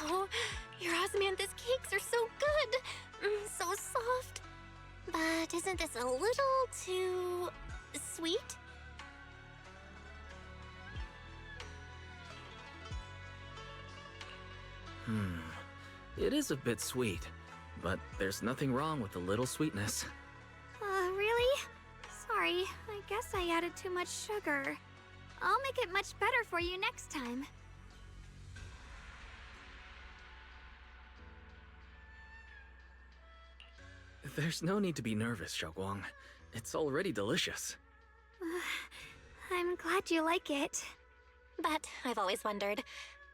Oh, your osmanthus cakes are so good. So soft. But isn't this a little too sweet? It is a bit sweet, but there's nothing wrong with a little sweetness. Really? Sorry, I guess I added too much sugar. I'll make it much better for you next time. There's no need to be nervous, Xiaoguang. It's already delicious. I'm glad you like it. But I've always wondered,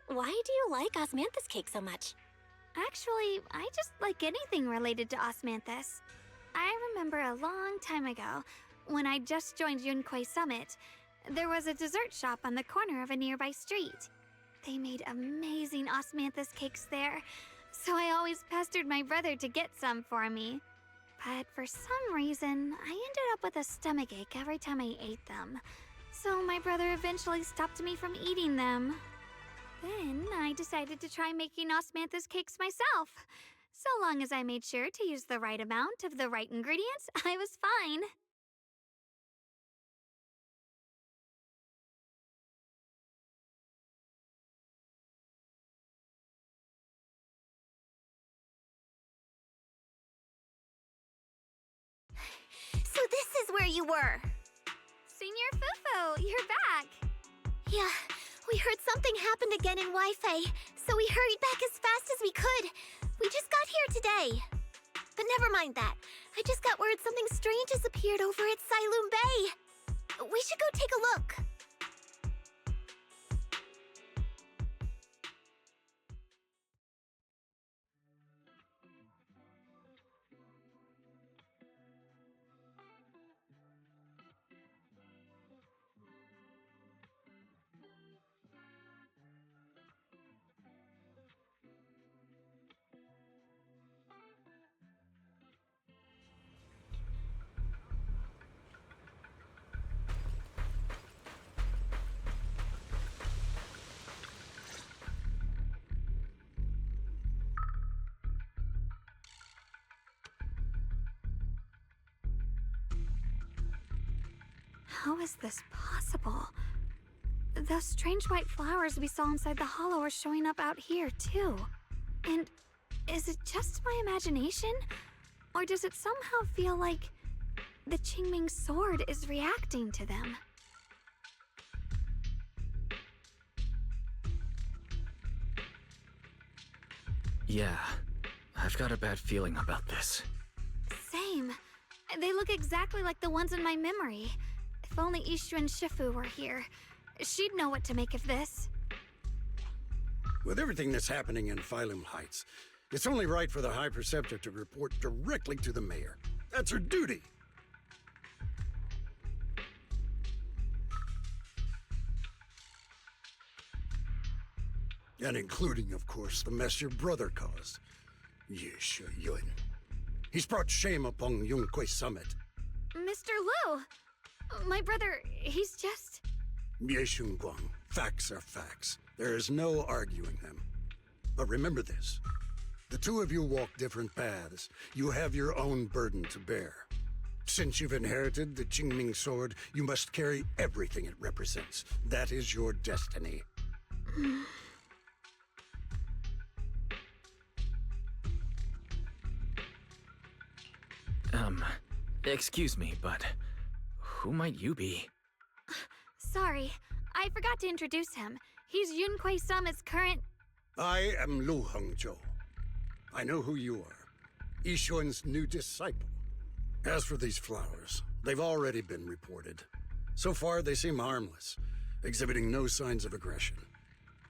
why do you like osmanthus cake so much? Actually, I just like anything related to osmanthus. I remember a long time ago, when I just joined Yunquei Summit, there was a dessert shop on the corner of a nearby street. They made amazing osmanthus cakes there, so I always pestered my brother to get some for me. But for some reason, I ended up with a stomachache every time I ate them. So my brother eventually stopped me from eating them. Then I decided to try making osmanthus cakes myself. So long as I made sure to use the right amount of the right ingredients, I was fine. So this is where you were. Senior Fufu, you're back. Yeah, we heard something happened again in Wi-Fi, so we hurried back as fast as we could. We just got here today. But never mind that. I just got word something strange has appeared over at Siloon Bay. We should go take a look. How is this possible? Those strange white flowers we saw inside the hollow are showing up out here, too. And is it just my imagination? Or does it somehow feel like the Qingming sword is reacting to them? Yeah, I've got a bad feeling about this. Same. They look exactly like the ones in my memory. If only Ishu and Shifu were here. She'd know what to make of this. With everything that's happening in Phylum Heights, it's only right for the High Preceptor to report directly to the mayor. That's her duty. And including, of course, the mess your brother caused. Yesha Yun. He's brought shame upon Yunquei Summit. Mr. Liu! My brother, he's just... Yeshun Guang, facts are facts. There is no arguing them. But remember this. The two of you walk different paths. You have your own burden to bear. Since you've inherited the Qingming sword, you must carry everything it represents. That is your destiny. Excuse me, but who might you be? Sorry, I forgot to introduce him. He's Yunquei Summit's current... I am Lu Hongzhou. I know who you are. Yixuan's new disciple. As for these flowers, they've already been reported. So far, they seem harmless, exhibiting no signs of aggression.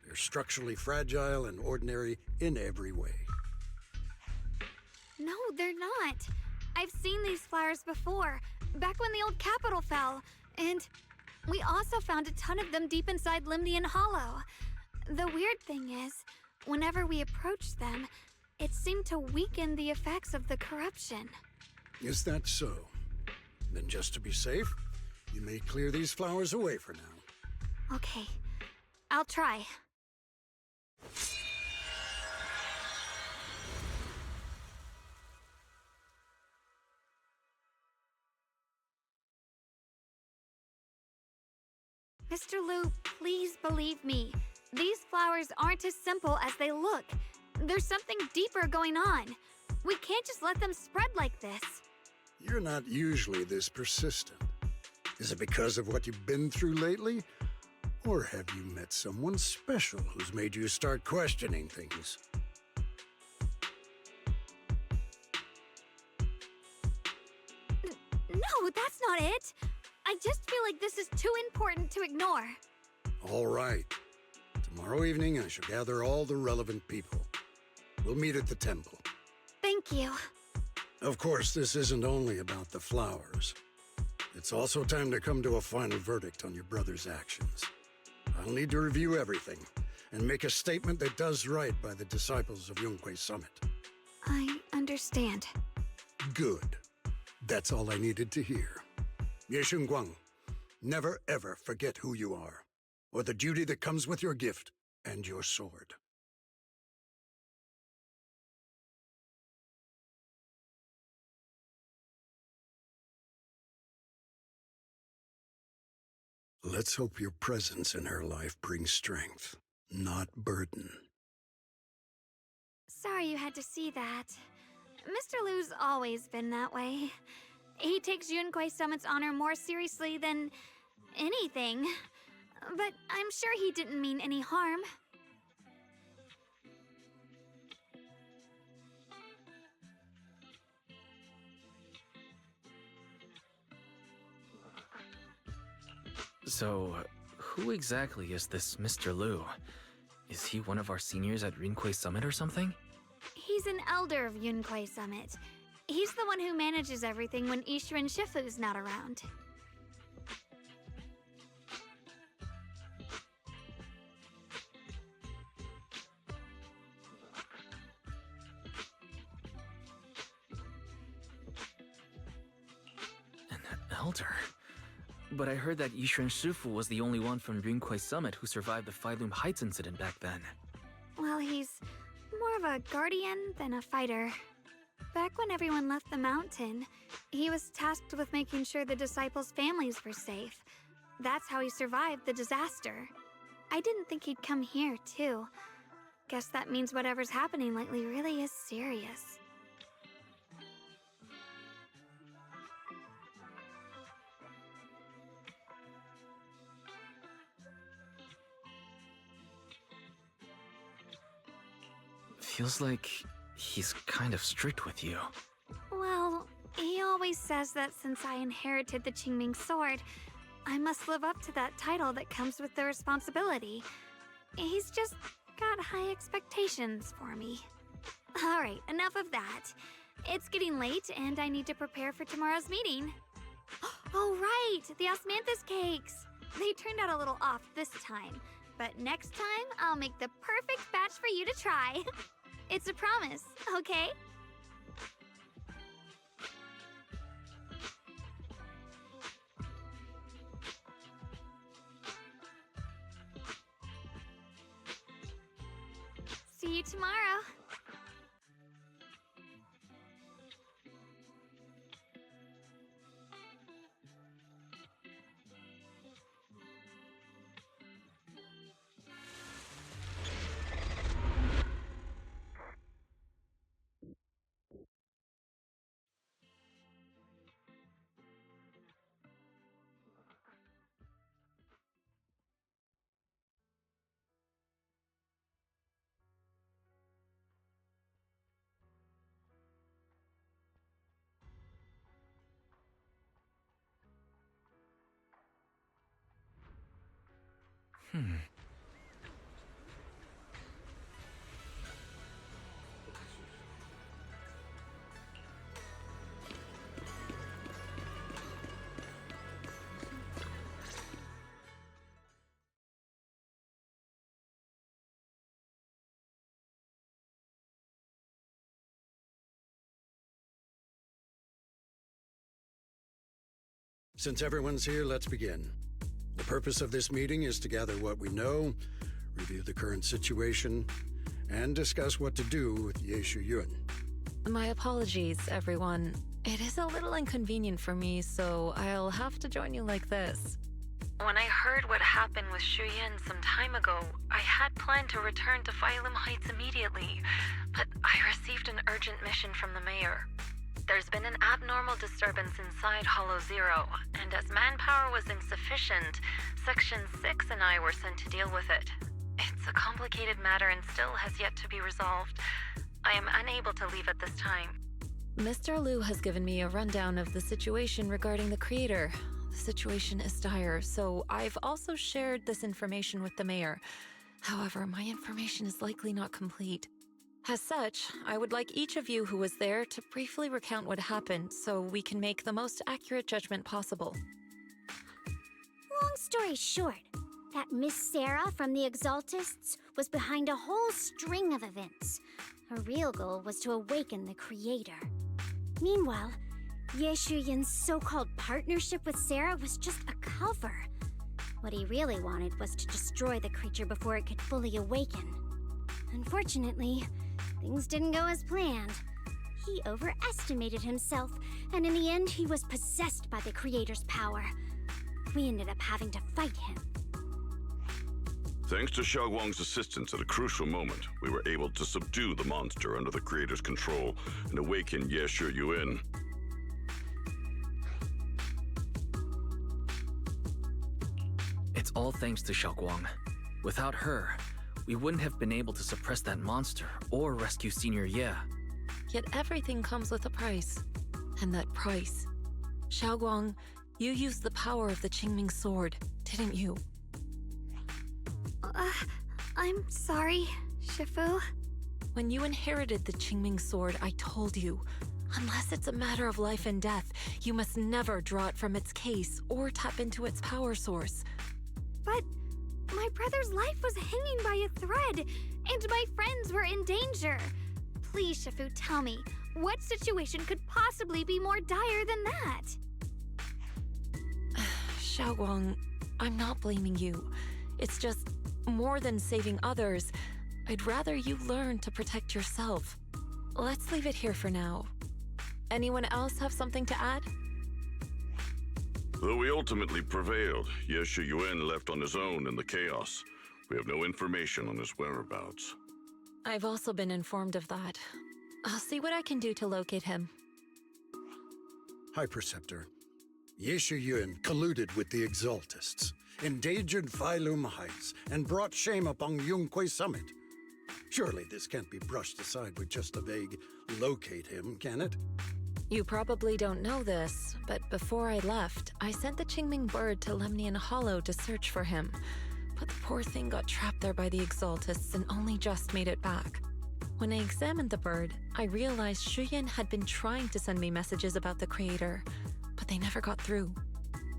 They're structurally fragile and ordinary in every way. No, they're not. I've seen these flowers before, back when the old capital fell, and we also found a ton of them deep inside Limnian Hollow. The weird thing is, whenever we approached them, it seemed to weaken the effects of the corruption. Is that so? Then just to be safe, you may clear these flowers away for now. Okay, I'll try. Mr. Liu, please believe me. These flowers aren't as simple as they look. There's something deeper going on. We can't just let them spread like this. You're not usually this persistent. Is it because of what you've been through lately? Or have you met someone special who's made you start questioning things? No, that's not it. I just feel like this is too important to ignore. All right. Tomorrow evening, I shall gather all the relevant people. We'll meet at the temple. Thank you. Of course, this isn't only about the flowers. It's also time to come to a final verdict on your brother's actions. I'll need to review everything and make a statement that does right by the disciples of Yunquei Summit. I understand. Good. That's all I needed to hear. Ye Guang, never ever forget who you are, or the duty that comes with your gift and your sword. Let's hope your presence in her life brings strength, not burden. Sorry you had to see that. Mr. Liu's always been that way. He takes Yunquei Summit's honor more seriously than anything. But I'm sure he didn't mean any harm. So, who exactly is this Mr. Liu? Is he one of our seniors at Yunquei Summit or something? He's an elder of Yunquei Summit. He's the one who manages everything when Ishuan Shifu's not around. An elder? But I heard that Yishuan Shifu was the only one from Yunquei Summit who survived the Phyloom Heights incident back then. Well, he's more of a guardian than a fighter. Back when everyone left the mountain, he was tasked with making sure the disciples' families were safe. That's how he survived the disaster. I didn't think he'd come here, too. Guess that means whatever's happening lately really is serious. Feels like he's kind of strict with you. Well, he always says that since I inherited the Qingming sword, I must live up to that title that comes with the responsibility. He's just got high expectations for me. Alright, enough of that. It's getting late and I need to prepare for tomorrow's meeting. Oh right, the osmanthus cakes! They turned out a little off this time, but next time I'll make the perfect batch for you to try. It's a promise, okay? See you tomorrow. Since everyone's here, let's begin. The purpose of this meeting is to gather what we know, review the current situation, and discuss what to do with Ye Yun. My apologies, everyone. It is a little inconvenient for me, so I'll have to join you like this. When I heard what happened with Shuyan some time ago, I had planned to return to Phylum Heights immediately, but I received an urgent mission from the mayor. There's been an abnormal disturbance inside Hollow Zero, and as manpower was insufficient, Section 6 and I were sent to deal with it. It's a complicated matter and still has yet to be resolved. I am unable to leave at this time. Mr. Liu has given me a rundown of the situation regarding the creator. The situation is dire, so I've also shared this information with the mayor. However, my information is likely not complete. As such, I would like each of you who was there to briefly recount what happened so we can make the most accurate judgment possible. Long story short, that Miss Sarah from the Exaltists was behind a whole string of events. Her real goal was to awaken the creator. Meanwhile, Ye Shuyan's so-called partnership with Sarah was just a cover. What he really wanted was to destroy the creature before it could fully awaken. Unfortunately, things didn't go as planned. He overestimated himself, and in the end, he was possessed by the creator's power. We ended up having to fight him. Thanks to Xiaoguang's assistance at a crucial moment, we were able to subdue the monster under the creator's control and awaken Ye Shuyuan. It's all thanks to Xiaoguang. Without her, we wouldn't have been able to suppress that monster or rescue Senior Ye. Yet everything comes with a price. And that price... Xiaoguang, you used the power of the Qingming sword, didn't you? I'm sorry, Shifu. When you inherited the Qingming sword, I told you, unless it's a matter of life and death, you must never draw it from its case or tap into its power source. But my brother's life was hanging by a thread, and my friends were in danger. Please, Shifu, tell me, what situation could possibly be more dire than that? Xiaoguang, I'm not blaming you. It's just, more than saving others, I'd rather you learn to protect yourself. Let's leave it here for now. Anyone else have something to add? Though we ultimately prevailed, Ye Shuyuan left on his own in the chaos. We have no information on his whereabouts. I've also been informed of that. I'll see what I can do to locate him. High Preceptor, Ye Shuyuan colluded with the Exaltists, endangered Phylum Heights, and brought shame upon Yunquay Summit. Surely this can't be brushed aside with just a vague locate him, can it? You probably don't know this, but before I left, I sent the Qingming bird to Lemnian Hollow to search for him. But the poor thing got trapped there by the Exaltists and only just made it back. When I examined the bird, I realized Shuyan had been trying to send me messages about the creator, but they never got through.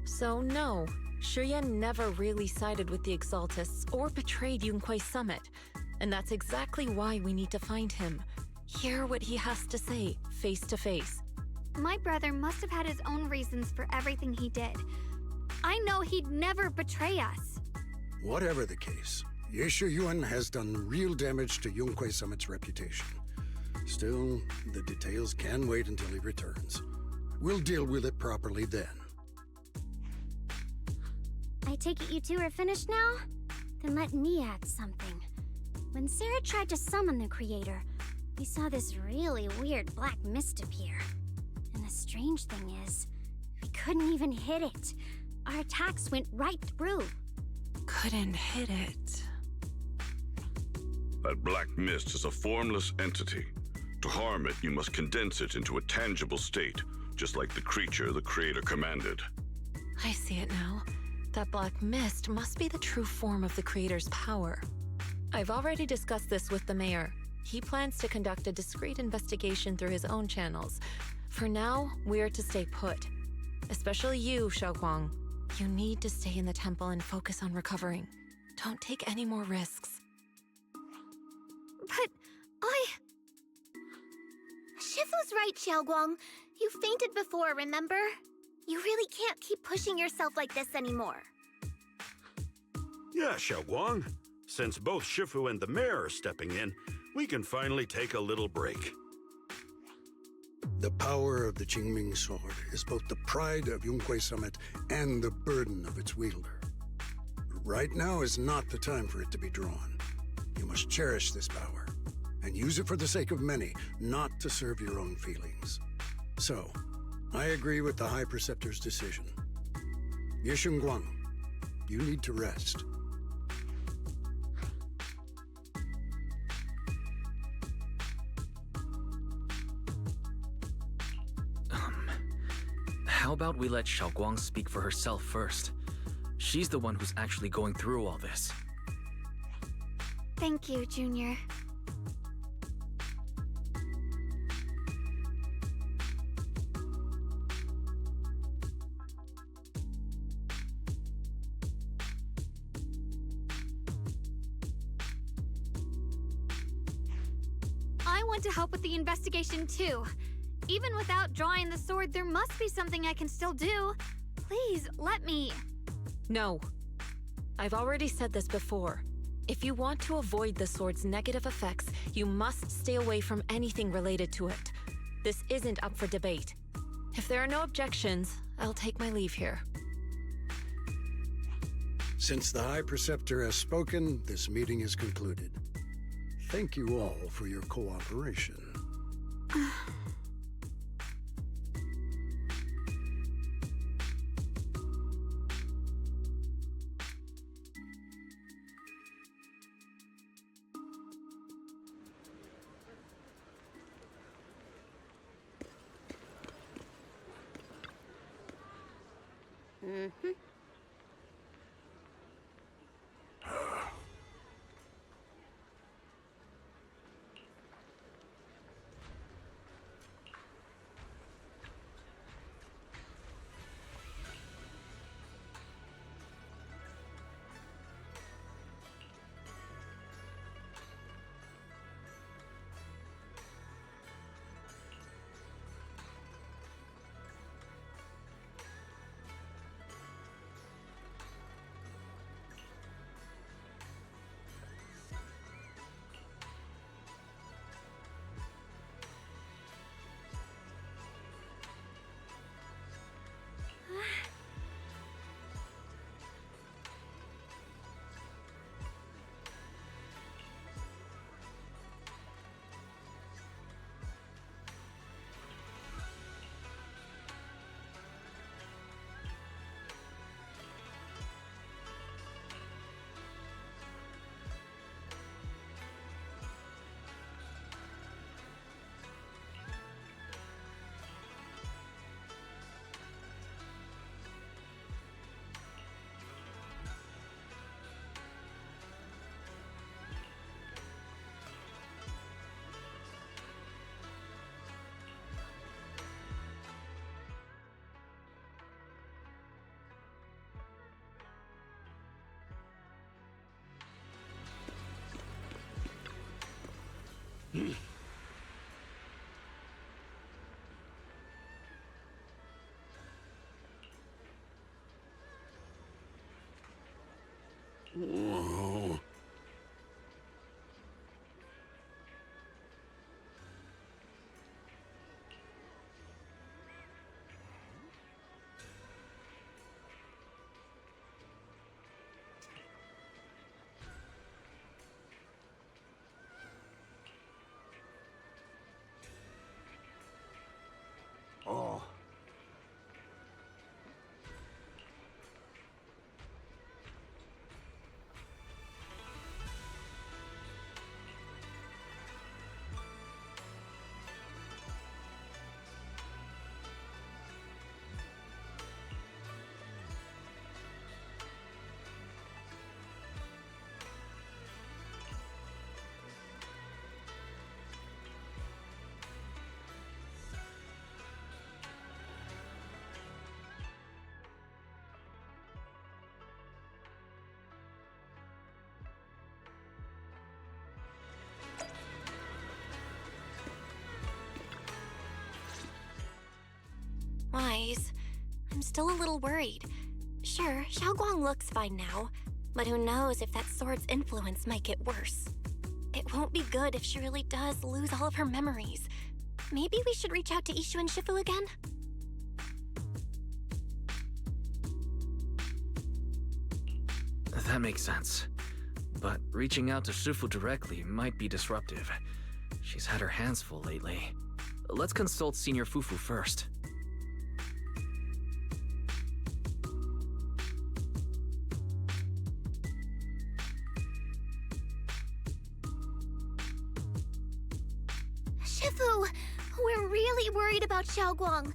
So no, Shuyan never really sided with the Exaltists or betrayed Yunquay Summit, and that's exactly why we need to find him. Hear what he has to say, face to face. My brother must have had his own reasons for everything he did. I know he'd never betray us. Whatever the case, Ye Shuyuan has done real damage to Yunquay Summit's reputation. Still, the details can wait until he returns. We'll deal with it properly then. I take it you two are finished now? Then let me add something. When Sarah tried to summon the creator, we saw this really weird black mist appear. And the strange thing is, we couldn't even hit it. Our attacks went right through. Couldn't hit it. That black mist is a formless entity. To harm it, you must condense it into a tangible state, just like the creature the creator commanded. I see it now. That black mist must be the true form of the creator's power. I've already discussed this with the mayor. He plans to conduct a discreet investigation through his own channels. For now, we're to stay put. Especially you, Xiaoguang. You need to stay in the temple and focus on recovering. Don't take any more risks. But Shifu's right, Xiaoguang. You fainted before, remember? You really can't keep pushing yourself like this anymore. Yeah, Xiaoguang. Since both Shifu and the mayor are stepping in, we can finally take a little break. The power of the Qingming sword is both the pride of Yunhui Summit and the burden of its wielder. Right now is not the time for it to be drawn. You must cherish this power, and use it for the sake of many, not to serve your own feelings. So, I agree with the High Preceptor's decision. Yishun Guang, you need to rest. How about we let Xiaoguang speak for herself first? She's the one who's actually going through all this. Thank you, Junior. I want to help with the investigation too. Even without drawing the sword, there must be something I can still do. Please, let me. No. I've already said this before. If you want to avoid the sword's negative effects, you must stay away from anything related to it. This isn't up for debate. If there are no objections, I'll take my leave here. Since the High Preceptor has spoken, this meeting is concluded. Thank you all for your cooperation. Whoa. Oh. Wise, I'm still a little worried. Sure, Xiaoguang looks fine now, but who knows if that sword's influence might get worse. It won't be good if she really does lose all of her memories. maybe we should reach out to Ishu and Shifu again? That makes sense. But reaching out to Shifu directly might be disruptive. She's had her hands full lately. Let's consult Senior Fufu first. Shifu, we're really worried about Xiaoguang.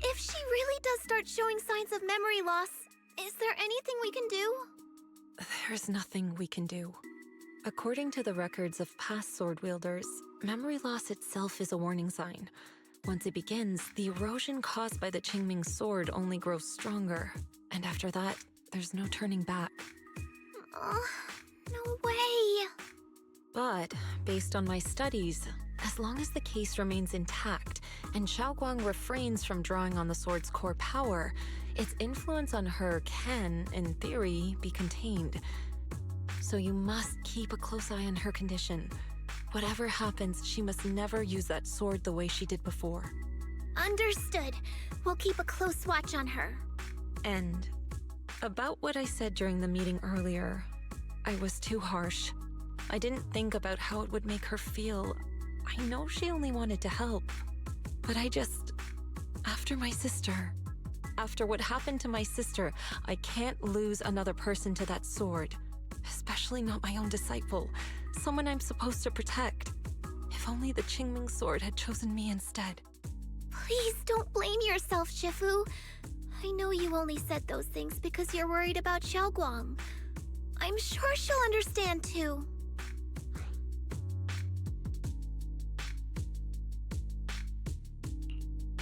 If she really does start showing signs of memory loss, is there anything we can do? There's nothing we can do. According to the records of past sword wielders, memory loss itself is a warning sign. Once it begins, the erosion caused by the Qingming sword only grows stronger, and after that, there's no turning back. No way. But, based on my studies, as long as the case remains intact and Xiaoguang refrains from drawing on the sword's core power, its influence on her can, in theory, be contained. So you must keep a close eye on her condition. Whatever happens, she must never use that sword the way she did before. Understood. We'll keep a close watch on her. And about what I said during the meeting earlier, I was too harsh. I didn't think about how it would make her feel. I know she only wanted to help, but after my sister, after what happened to my sister, I can't lose another person to that sword. Especially not my own disciple, someone I'm supposed to protect. If only the Qingming sword had chosen me instead. Please don't blame yourself, Shifu. I know you only said those things because you're worried about Xiaoguang. I'm sure she'll understand too.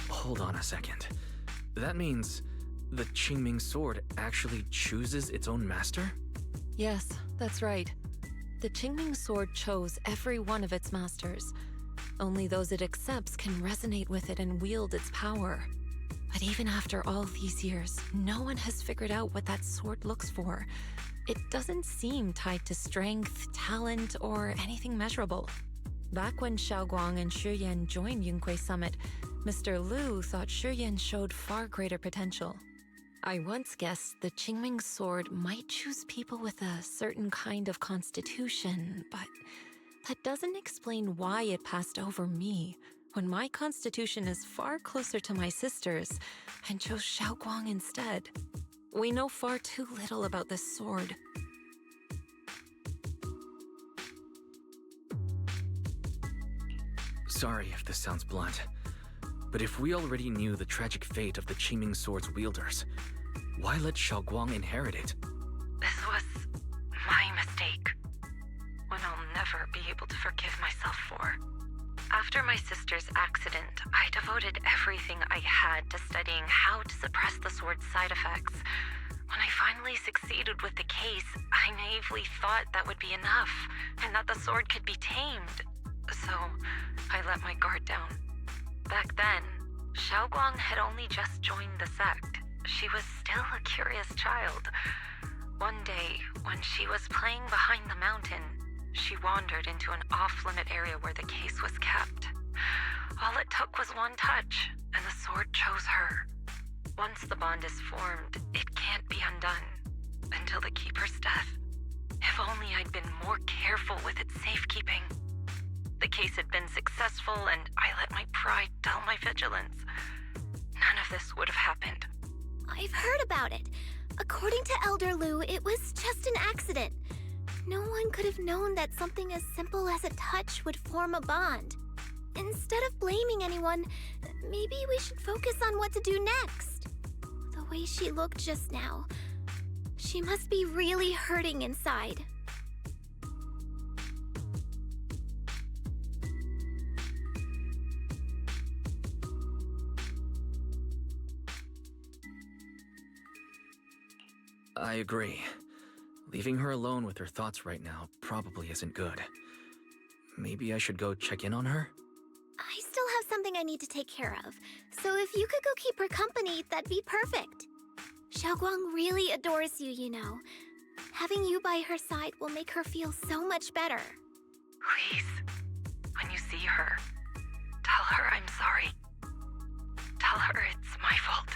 Hold on a second. That means the Qingming sword actually chooses its own master? Yes, that's right. The Qingming sword chose every one of its masters. Only those it accepts can resonate with it and wield its power. But even after all these years, no one has figured out what that sword looks for. It doesn't seem tied to strength, talent, or anything measurable. Back when Xiaoguang and Shiyan joined Yunquei Summit, Mr. Liu thought Shiyan showed far greater potential. I once guessed the Qingming sword might choose people with a certain kind of constitution, but that doesn't explain why it passed over me, when my constitution is far closer to my sister's, and chose Xiaoguang instead. We know far too little about this sword. Sorry if this sounds blunt, but if we already knew the tragic fate of the Qingming sword's wielders, why let Xiaoguang inherit it? This was my mistake. One I'll never be able to forgive myself for. After my sister's accident, I devoted everything I had to studying how to suppress the sword's side effects. When I finally succeeded with the case, I naively thought that would be enough, and that the sword could be tamed. So, I let my guard down. Back then, Xiaoguang had only just joined the sect. She was still a curious child. One day, when she was playing behind the mountain, she wandered into an off-limit area where the case was kept. All it took was one touch, and the sword chose her. Once the bond is formed, it can't be undone until the Keeper's death. If only I'd been more careful with its safekeeping. The case had been successful, and I let my pride dull my vigilance. None of this would have happened. I've heard about it. According to Elder Liu, it was just an accident. No one could have known that something as simple as a touch would form a bond. Instead of blaming anyone, maybe we should focus on what to do next. The way she looked just now, she must be really hurting inside. I agree. Leaving her alone with her thoughts right now probably isn't good. Maybe I should go check in on her? I still have something I need to take care of, so if you could go keep her company, that'd be perfect. Xiaoguang really adores you, you know. Having you by her side will make her feel so much better. Please, when you see her. Tell her I'm sorry. Tell her it's my fault.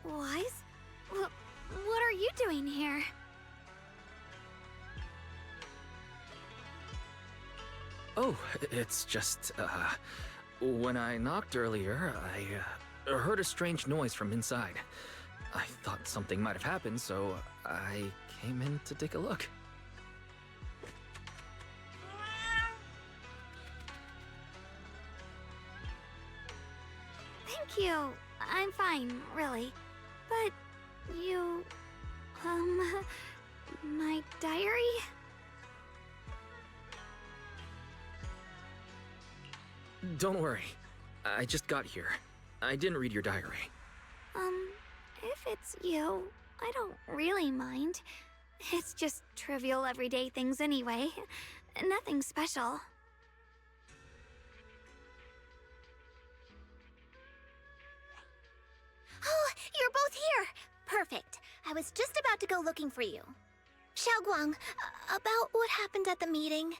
Wise? What are you doing here? Oh, it's just, when I knocked earlier, I heard a strange noise from inside. I thought something might have happened, so I came in to take a look. Thank you. I'm fine, really. But you... my diary? Don't worry. I just got here. I didn't read your diary. If it's you, I don't really mind. It's just trivial everyday things anyway. Nothing special. Oh, you're both here! Perfect. I was just about to go looking for you. Xiaoguang, about what happened at the meeting.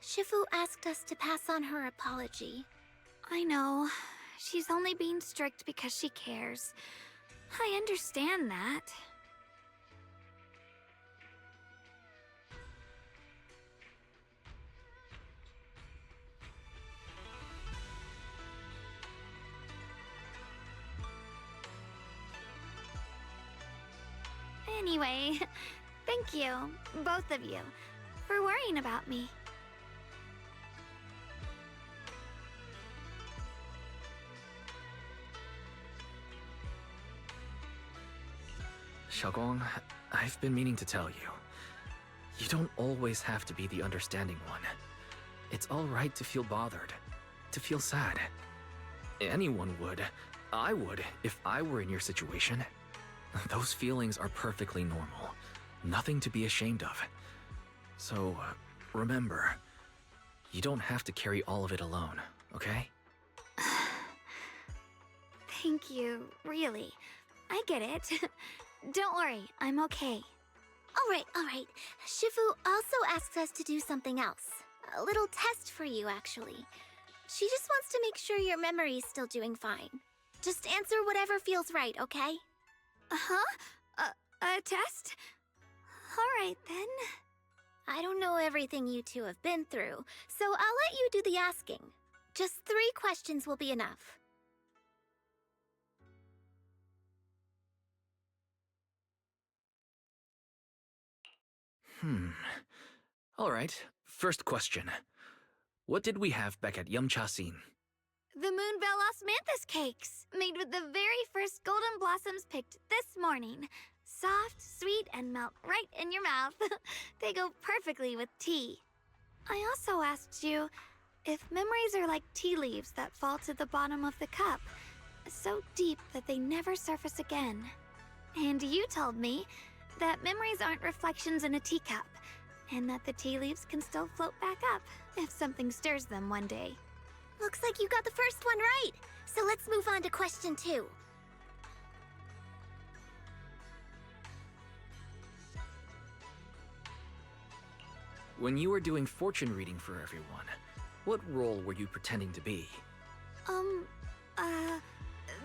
Shifu asked us to pass on her apology. I know. She's only being strict because she cares. I understand that. Anyway, thank you, both of you, for worrying about me. Xiaoguang, I've been meaning to tell you. You don't always have to be the understanding one. It's alright to feel bothered, to feel sad. Anyone would. I would, if I were in your situation. Those feelings are perfectly normal. Nothing to be ashamed of. So, remember, you don't have to carry all of it alone, okay? Thank you, really. I get it. Don't worry, I'm okay. Alright. Shifu also asked us to do something else. A little test for you, actually. She just wants to make sure your memory's still doing fine. Just answer whatever feels right, okay? Uh-huh? A test? Alright then. I don't know everything you two have been through, so I'll let you do the asking. Just 3 questions will be enough. Alright, first question. What did we have back at Yumcha-sin? The Moonbell Osmanthus cakes, made with the very first golden blossoms picked this morning. Soft, sweet, and melt right in your mouth. They go perfectly with tea. I also asked you if memories are like tea leaves that fall to the bottom of the cup, so deep that they never surface again. And you told me that memories aren't reflections in a teacup, and that the tea leaves can still float back up if something stirs them one day. Looks like you got the first one right. So let's move on to question 2. When you were doing fortune reading for everyone, what role were you pretending to be?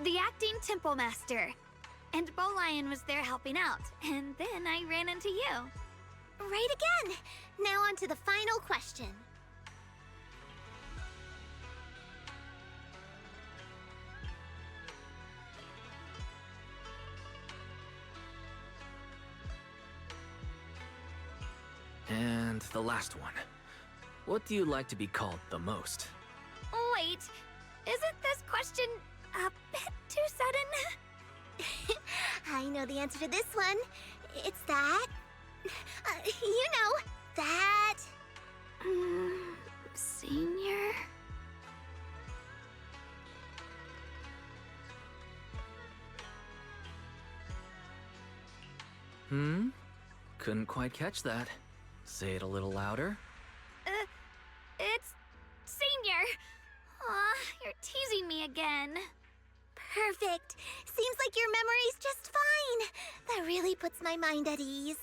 the acting temple master. And Bow Lion was there helping out, and then I ran into you. Right again! Now on to the final question. And the last one. What do you like to be called the most? Wait, isn't this question a bit too sudden? I know the answer to this one. It's that. You know, that. Senior? Couldn't quite catch that. Say it a little louder. It's Senior. Aw, you're teasing me again. Perfect. Seems like your memory's just fine. That really puts my mind at ease.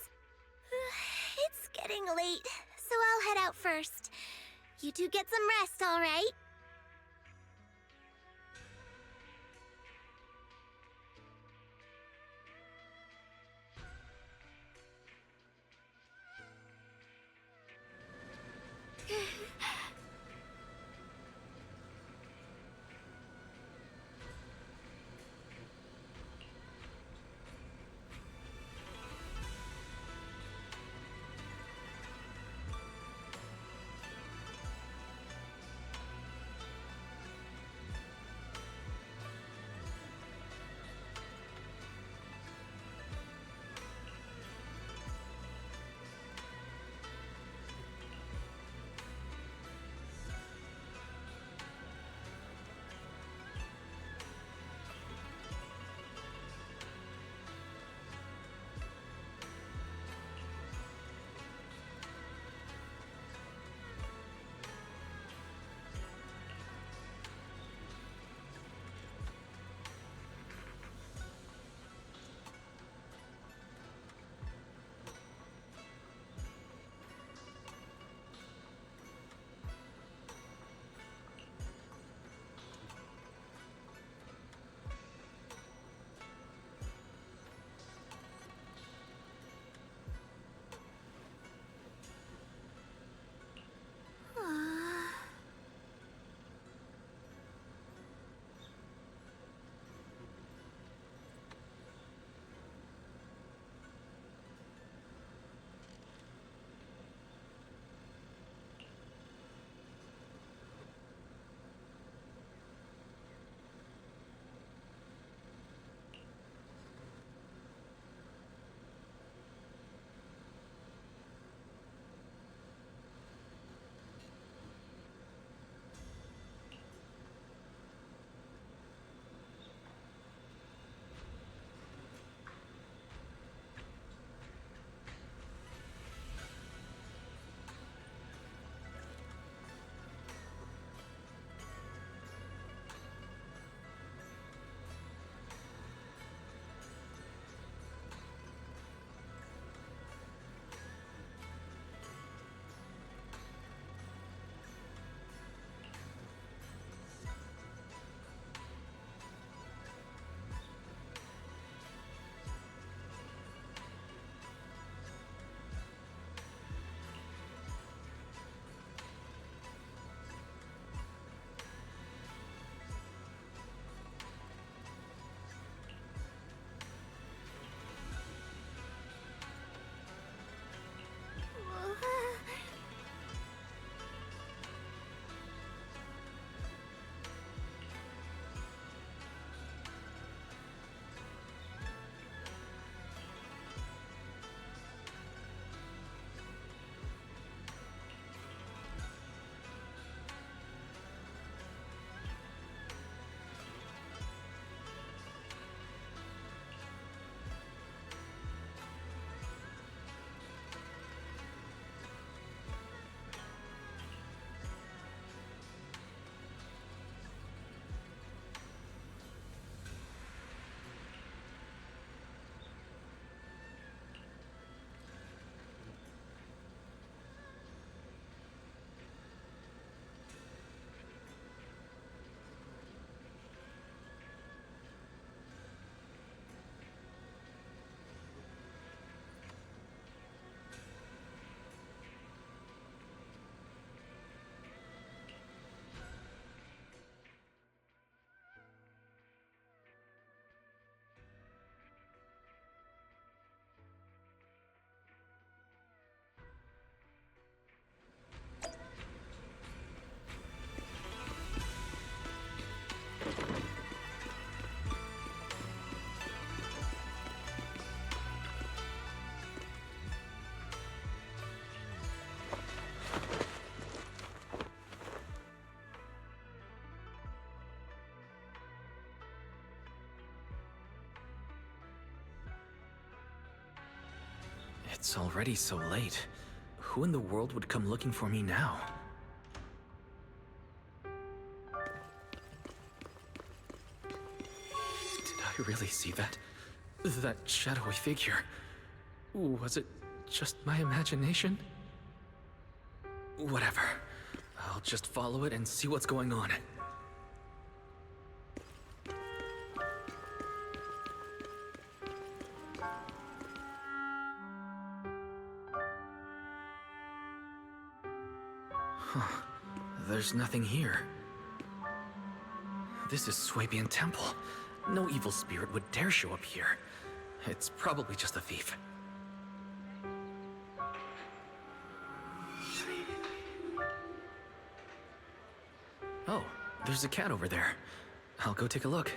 It's getting late, so I'll head out first. You two get some rest, all right? It's already so late. Who in the world would come looking for me now? Did I really see that? That shadowy figure? Was it just my imagination? Whatever. I'll just follow it and see what's going on. Huh. There's nothing here. This is Swabian Temple. No evil spirit would dare show up here. It's probably just a thief. Oh, there's a cat over there. I'll go take a look.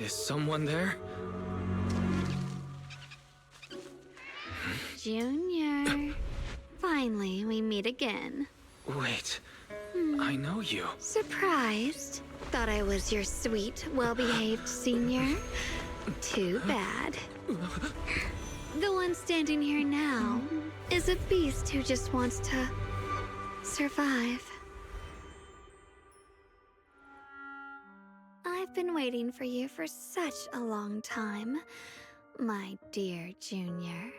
Is someone there? Junior. Finally, we meet again. Wait, I know you. Surprised? Thought I was your sweet, well-behaved senior? Too bad. The one standing here now is a beast who just wants to survive. I've been waiting for you for such a long time, my dear Junior.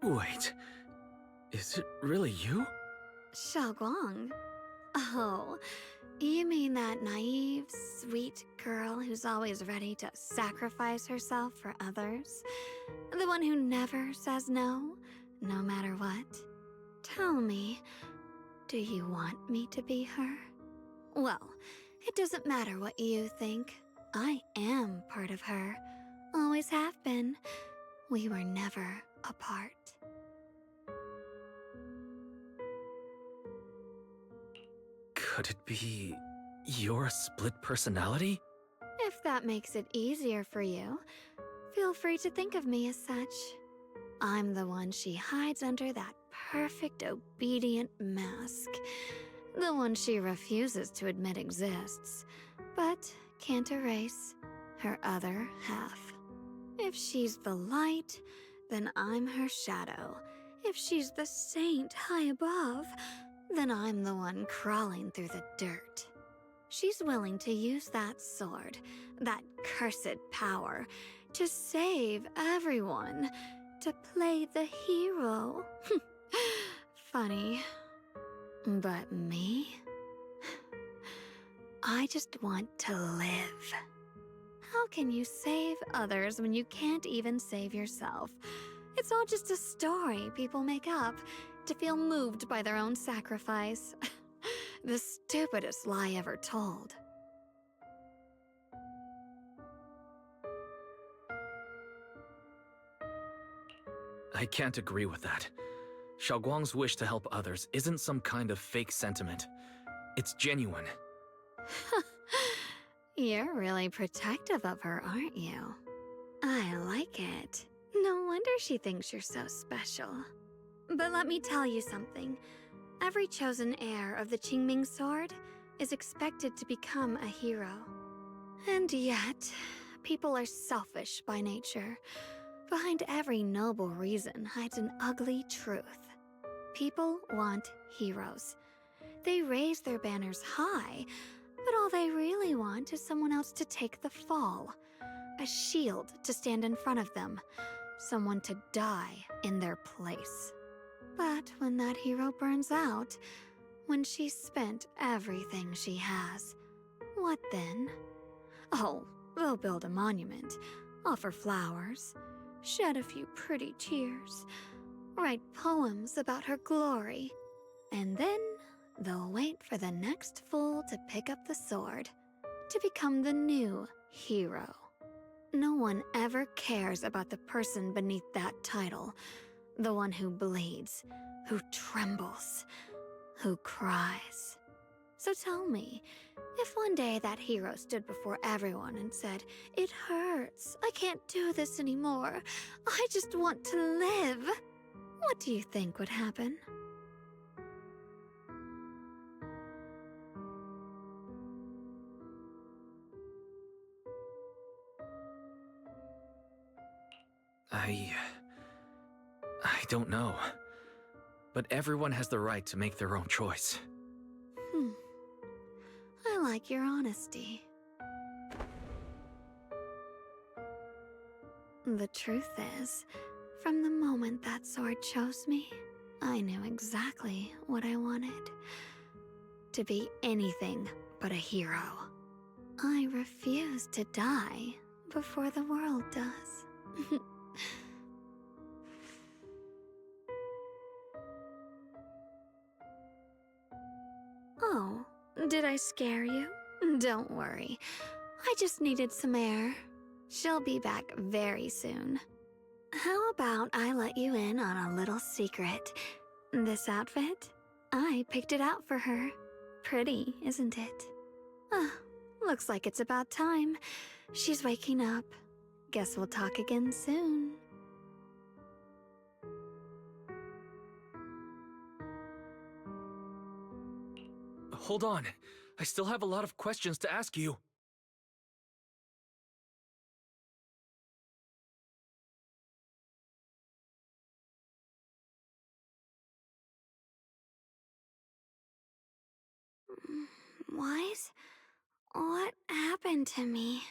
Wait, is it really you? Xiaoguang? Oh, you mean that naive, sweet girl who's always ready to sacrifice herself for others? The one who never says no, no matter what? Tell me, do you want me to be her? Well, it doesn't matter what you think. I am part of her. Always have been. We were never apart. Could it be your split personality? If that makes it easier for you, feel free to think of me as such. I'm the one she hides under that perfect obedient mask. The one she refuses to admit exists, but can't erase her other half. If she's the light, then I'm her shadow. If she's the saint high above, then I'm the one crawling through the dirt. She's willing to use that sword, that cursed power, to save everyone, to play the hero. Funny. But me? I just want to live. How can you save others when you can't even save yourself? It's all just a story people make up to feel moved by their own sacrifice. The stupidest lie ever told. I can't agree with that. Xiaoguang's wish to help others isn't some kind of fake sentiment. It's genuine. You're really protective of her, aren't you? I like it. No wonder she thinks you're so special. But let me tell you something. Every chosen heir of the Qingming sword is expected to become a hero. And yet, people are selfish by nature. Behind every noble reason hides an ugly truth. People want heroes. They raise their banners high, but all they really want is someone else to take the fall. A shield to stand in front of them. Someone to die in their place. But when that hero burns out, when she's spent everything she has, what then? Oh, they'll build a monument, offer flowers, shed a few pretty tears, write poems about her glory, and then they'll wait for the next fool to pick up the sword, to become the new hero. No one ever cares about the person beneath that title, the one who bleeds, who trembles, who cries. So tell me, if one day that hero stood before everyone and said, "It hurts, I can't do this anymore, I just want to live," what do you think would happen? I don't know. But everyone has the right to make their own choice. I like your honesty. The truth is, from the moment that sword chose me, I knew exactly what I wanted. To be anything but a hero. I refuse to die before the world does. Oh, did I scare you? Don't worry. I just needed some air. She'll be back very soon. How about I let you in on a little secret? This outfit? I picked it out for her. Pretty, isn't it? Looks like it's about time. She's waking up. Guess we'll talk again soon. Hold on. I still have a lot of questions to ask you. Wise? What happened to me?